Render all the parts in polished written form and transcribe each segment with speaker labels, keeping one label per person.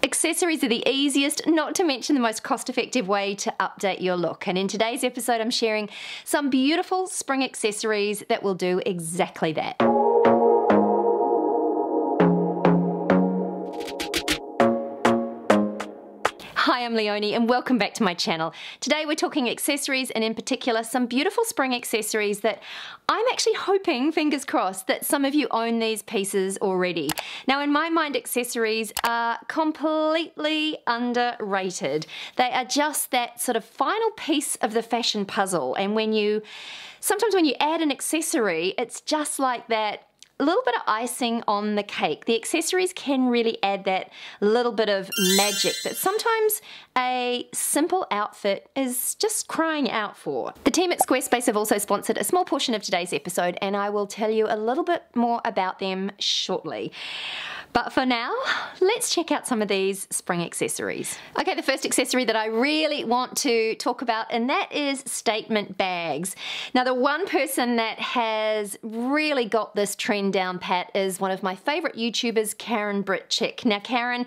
Speaker 1: Accessories are the easiest, not to mention the most cost-effective way to update your look. And in today's episode, I'm sharing some beautiful spring accessories that will do exactly that. Hi, I'm Leonie and welcome back to my channel. Today we're talking accessories, and in particular some beautiful spring accessories that I'm actually hoping, fingers crossed, that some of you own these pieces already. Now in my mind, accessories are completely underrated. They are just that sort of final piece of the fashion puzzle, and sometimes when you add an accessory, it's just like that a little bit of icing on the cake. The accessories can really add that little bit of magic that sometimes a simple outfit is just crying out for. The team at Squarespace have also sponsored a small portion of today's episode, and I will tell you a little bit more about them shortly. But for now, let's check out some of these spring accessories. Okay, the first accessory that I really want to talk about, and that is statement bags. Now, the one person that has really got this trend down pat is one of my favorite YouTubers, Karen Britchick. Now, Karen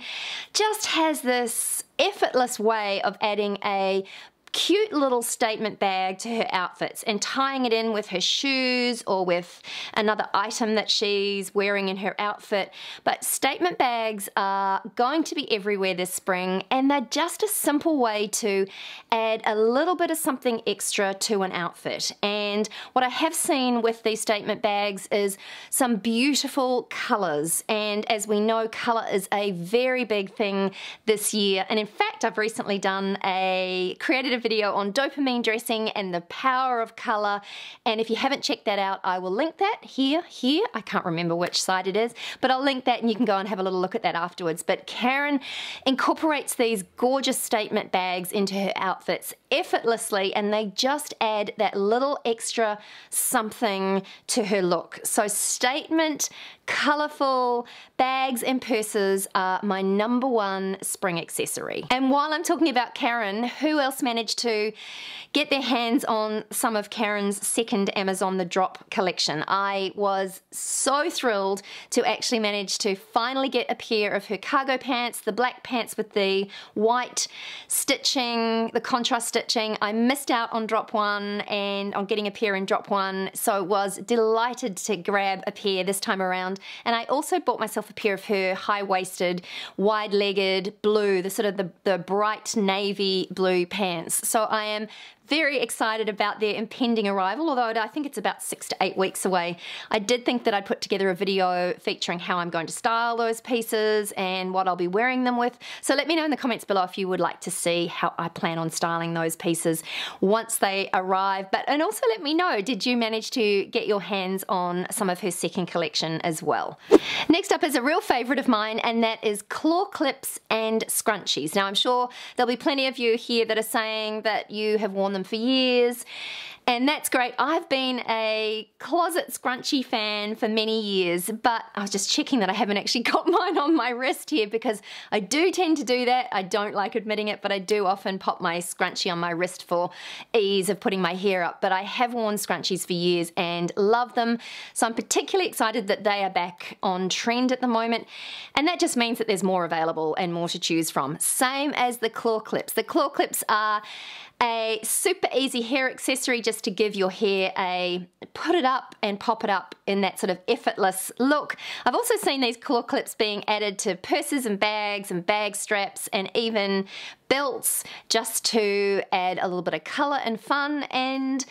Speaker 1: just has this effortless way of adding a cute little statement bag to her outfits and tying it in with her shoes or with another item that she's wearing in her outfit. But statement bags are going to be everywhere this spring, and they're just a simple way to add a little bit of something extra to an outfit. And what I have seen with these statement bags is some beautiful colors, and as we know, color is a very big thing this year. And in fact, I've recently created a video on dopamine dressing and the power of color, and if you haven't checked that out, I will link that here. I can't remember which side it is, but I'll link that and you can go and have a little look at that afterwards. But Karen incorporates these gorgeous statement bags into her outfits effortlessly, and they just add that little extra something to her look. So statement, colorful bags and purses are my #1 spring accessory. And while I'm talking about Karen, who else managed to get their hands on some of Karen's second Amazon The Drop collection? I was so thrilled to actually manage to finally get a pair of her cargo pants, the black pants with the white stitching, the contrast stitching. I missed out on Drop 1 and on getting a pair in Drop 1, so was delighted to grab a pair this time around. And I also bought myself a pair of her high-waisted, wide-legged blue, the bright navy blue pants. So I am very excited about their impending arrival, although I think it's about 6 to 8 weeks away. I did think that I'd put together a video featuring how I'm going to style those pieces and what I'll be wearing them with. So let me know in the comments below if you would like to see how I plan on styling those pieces once they arrive. And also let me know, did you manage to get your hands on some of her second collection as well? Next up is a real favorite of mine, and that is claw clips and scrunchies. Now I'm sure there'll be plenty of you here that are saying that you have worn them for years, and that's great. I've been a closet scrunchie fan for many years, but I was just checking that I haven't actually got mine on my wrist here, because I do tend to do that. I don't like admitting it, but I do often pop my scrunchie on my wrist for ease of putting my hair up. But I have worn scrunchies for years and love them, so I'm particularly excited that they are back on trend at the moment, and that just means that there's more available and more to choose from. Same as the claw clips. The claw clips are a super easy hair accessory just to give your hair a put it up and pop it up in that sort of effortless look. I've also seen these claw clips being added to purses and bag straps and even belts, just to add a little bit of color and fun, and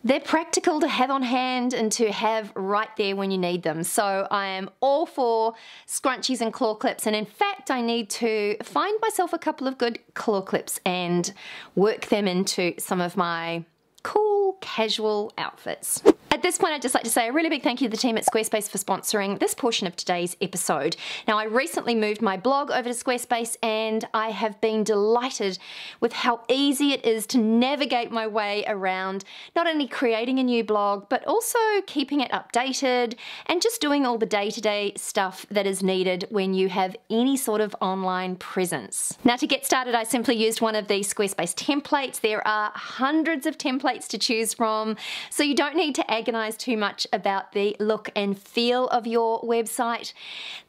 Speaker 1: they're practical to have on hand and to have right there when you need them. So I am all for scrunchies and claw clips, and in fact I need to find myself a couple of good claw clips and work them into some of my cool casual outfits. At this point, I'd just like to say a really big thank you to the team at Squarespace for sponsoring this portion of today's episode. Now, I recently moved my blog over to Squarespace, and I have been delighted with how easy it is to navigate my way around not only creating a new blog, but also keeping it updated and just doing all the day-to-day stuff that is needed when you have any sort of online presence. Now, to get started, I simply used one of these Squarespace templates. There are hundreds of templates to choose from, so you don't need to add agonize too much about the look and feel of your website.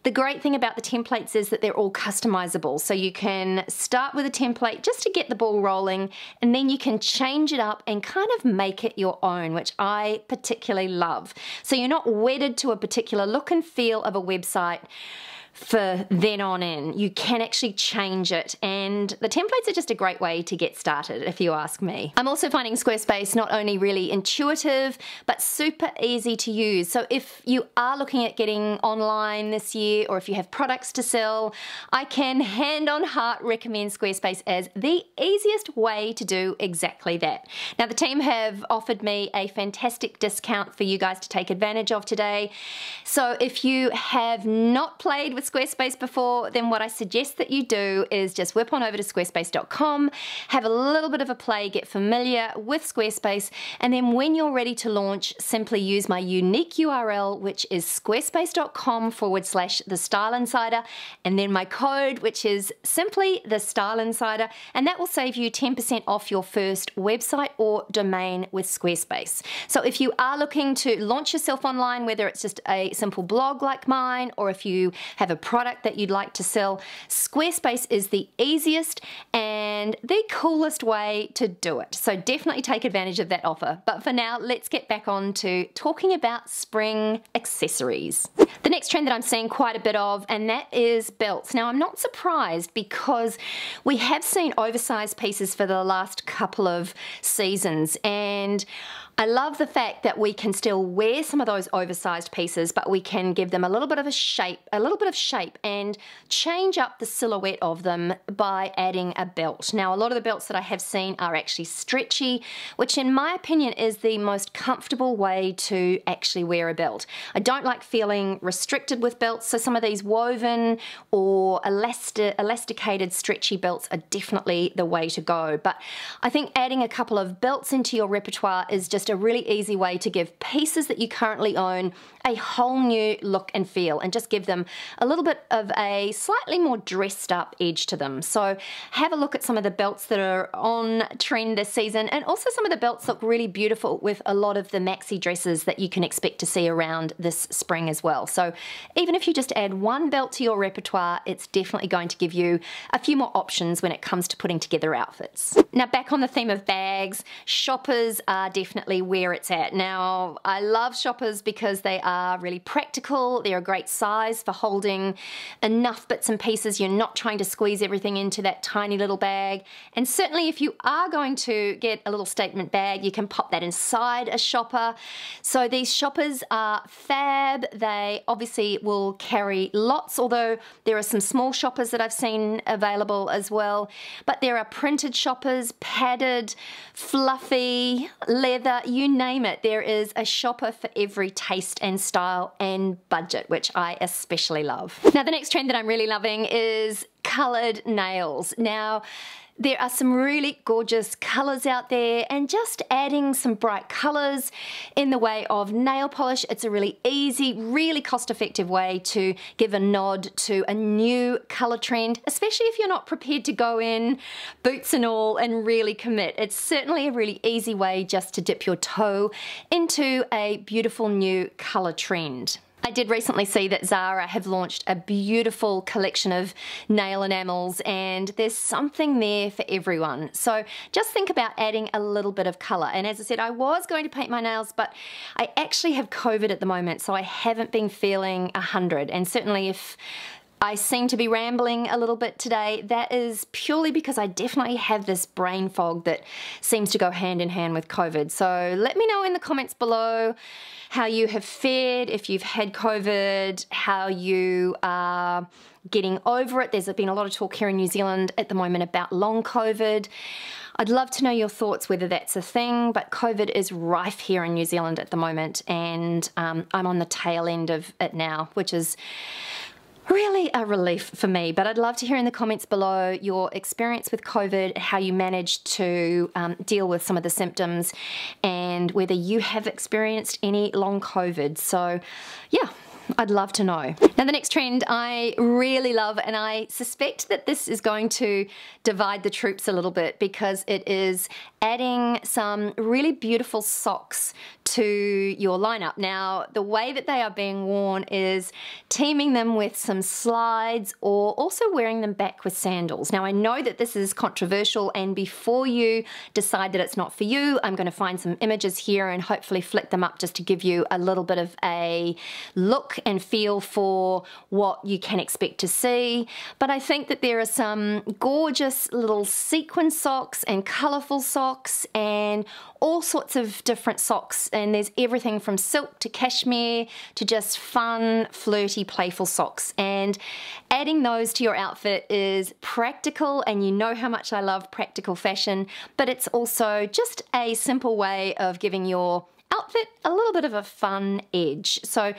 Speaker 1: The great thing about the templates is that they're all customizable. So you can start with a template just to get the ball rolling, and then you can change it up and kind of make it your own, which I particularly love. So you're not wedded to a particular look and feel of a website for then on in. You can actually change it, and the templates are just a great way to get started, if you ask me. I'm also finding Squarespace not only really intuitive, but super easy to use. So if you are looking at getting online this year, or if you have products to sell, I can hand on heart recommend Squarespace as the easiest way to do exactly that. Now, the team have offered me a fantastic discount for you guys to take advantage of today. So if you have not played with Squarespace before, then what I suggest that you do is just whip on over to squarespace.com, have a little bit of a play, get familiar with Squarespace, and then when you're ready to launch, simply use my unique URL, which is squarespace.com/The Style Insider, and then my code, which is simply The Style Insider, and that will save you 10% off your first website or domain with Squarespace. So if you are looking to launch yourself online, whether it's just a simple blog like mine, or if you have a product that you'd like to sell, Squarespace is the easiest and the coolest way to do it. So definitely take advantage of that offer. But for now, let's get back on to talking about spring accessories. The next trend that I'm seeing quite a bit of, and that is belts. Now, I'm not surprised because we have seen oversized pieces for the last couple of seasons, and I love the fact that we can still wear some of those oversized pieces, but we can give them a little bit of shape and change up the silhouette of them by adding a belt. Now, a lot of the belts that I have seen are actually stretchy, which in my opinion is the most comfortable way to actually wear a belt. I don't like feeling restricted with belts, so some of these woven or elasticated stretchy belts are definitely the way to go. But I think adding a couple of belts into your repertoire is just a really easy way to give pieces that you currently own a whole new look and feel, and just give them a little bit of a slightly more dressed up edge to them. So have a look at some of the belts that are on trend this season, and also some of the belts look really beautiful with a lot of the maxi dresses that you can expect to see around this spring as well. So even if you just add one belt to your repertoire, it's definitely going to give you a few more options when it comes to putting together outfits. Now, back on the theme of bags, shoppers are definitely where it's at. Now, I love shoppers because they are really practical. They're a great size for holding enough bits and pieces. You're not trying to squeeze everything into that tiny little bag. And certainly if you are going to get a little statement bag, you can pop that inside a shopper. So these shoppers are fab. They obviously will carry lots, although there are some small shoppers that I've seen available as well. But there are printed shoppers, padded, fluffy, leather, you name it. There is a shopper for every taste and style and budget, which I especially love. Now, the next trend that I'm really loving is colored nails. Now, there are some really gorgeous colors out there, and just adding some bright colors in the way of nail polish, it's a really easy, really cost-effective way to give a nod to a new color trend, especially if you're not prepared to go in boots and all and really commit. It's certainly a really easy way just to dip your toe into a beautiful new color trend. I did recently see that Zara have launched a beautiful collection of nail enamels, and there's something there for everyone. So just think about adding a little bit of colour. And as I said, I was going to paint my nails, but I actually have COVID at the moment, so I haven't been feeling 100. And certainly if I seem to be rambling a little bit today, that is purely because I definitely have this brain fog that seems to go hand in hand with COVID. So let me know in the comments below how you have fared, if you've had COVID, how you are getting over it. There's been a lot of talk here in New Zealand at the moment about long COVID. I'd love to know your thoughts, whether that's a thing, but COVID is rife here in New Zealand at the moment, and I'm on the tail end of it now, which is really a relief for me. But I'd love to hear in the comments below your experience with COVID, how you managed to deal with some of the symptoms, and whether you have experienced any long COVID. So yeah, I'd love to know. Now, the next trend I really love, and I suspect that this is going to divide the troops a little bit, because it is adding some really beautiful socks to your lineup. Now, the way that they are being worn is teaming them with some slides or also wearing them back with sandals. Now, I know that this is controversial, and before you decide that it's not for you, I'm going to find some images here and hopefully flick them up just to give you a little bit of a look and feel for what you can expect to see. But I think that there are some gorgeous little sequin socks and colourful socks and all sorts of different socks, and there's everything from silk to cashmere to just fun, flirty, playful socks. And adding those to your outfit is practical, and you know how much I love practical fashion, but it's also just a simple way of giving your outfit a little bit of a fun edge. So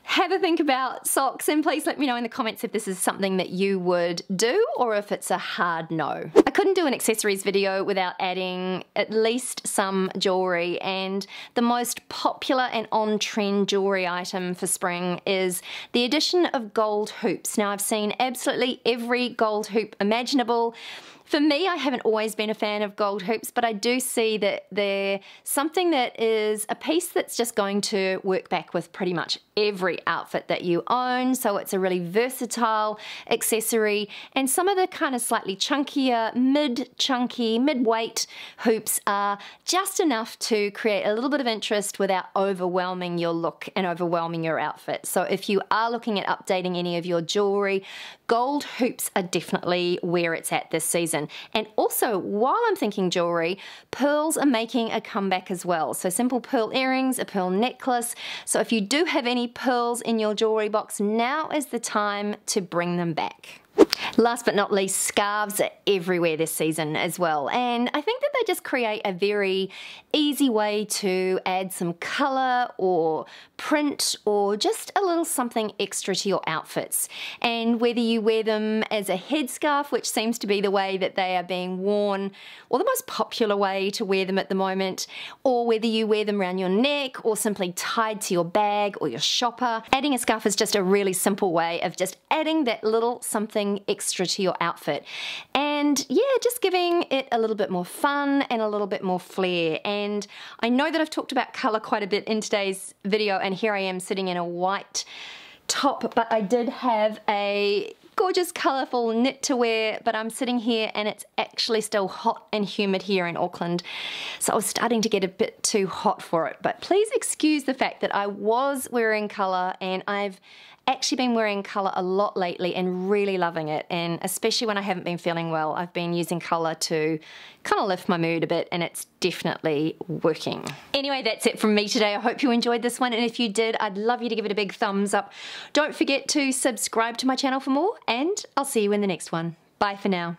Speaker 1: have a think about socks, and please let me know in the comments if this is something that you would do or if it's a hard no. I couldn't do an accessories video without adding at least some jewelry, and the most popular and on-trend jewelry item for spring is the addition of gold hoops. Now, I've seen absolutely every gold hoop imaginable. For me, I haven't always been a fan of gold hoops, but I do see that they're something that is a piece that's just going to work back with pretty much every outfit that you own. So it's a really versatile accessory, and some of the kind of slightly chunkier, mid-chunky, mid-weight hoops are just enough to create a little bit of interest without overwhelming your look and overwhelming your outfit. So if you are looking at updating any of your jewelry, gold hoops are definitely where it's at this season. And also, while I'm thinking jewelry, pearls are making a comeback as well. So simple pearl earrings, a pearl necklace. So if you do have any pearls in your jewelry box, now is the time to bring them back. Last but not least, scarves are everywhere this season as well, and I think that they just create a very easy way to add some colour or print or just a little something extra to your outfits. And whether you wear them as a headscarf, which seems to be the way that they are being worn, or the most popular way to wear them at the moment, or whether you wear them around your neck or simply tied to your bag or your shopper, adding a scarf is just a really simple way of just adding that little something extra to your outfit. And yeah, just giving it a little bit more fun and a little bit more flair. And I know that I've talked about colour quite a bit in today's video, and here I am sitting in a white top, but I did have a gorgeous colourful knit to wear, but I'm sitting here and it's actually still hot and humid here in Auckland, so I was starting to get a bit too hot for it. But please excuse the fact that I was wearing colour, and I've actually been wearing colour a lot lately and really loving it, and especially when I haven't been feeling well, I've been using colour to kind of lift my mood a bit, and it's definitely working. Anyway, that's it from me today. I hope you enjoyed this one, and if you did, I'd love you to give it a big thumbs up. Don't forget to subscribe to my channel for more, and I'll see you in the next one. Bye for now.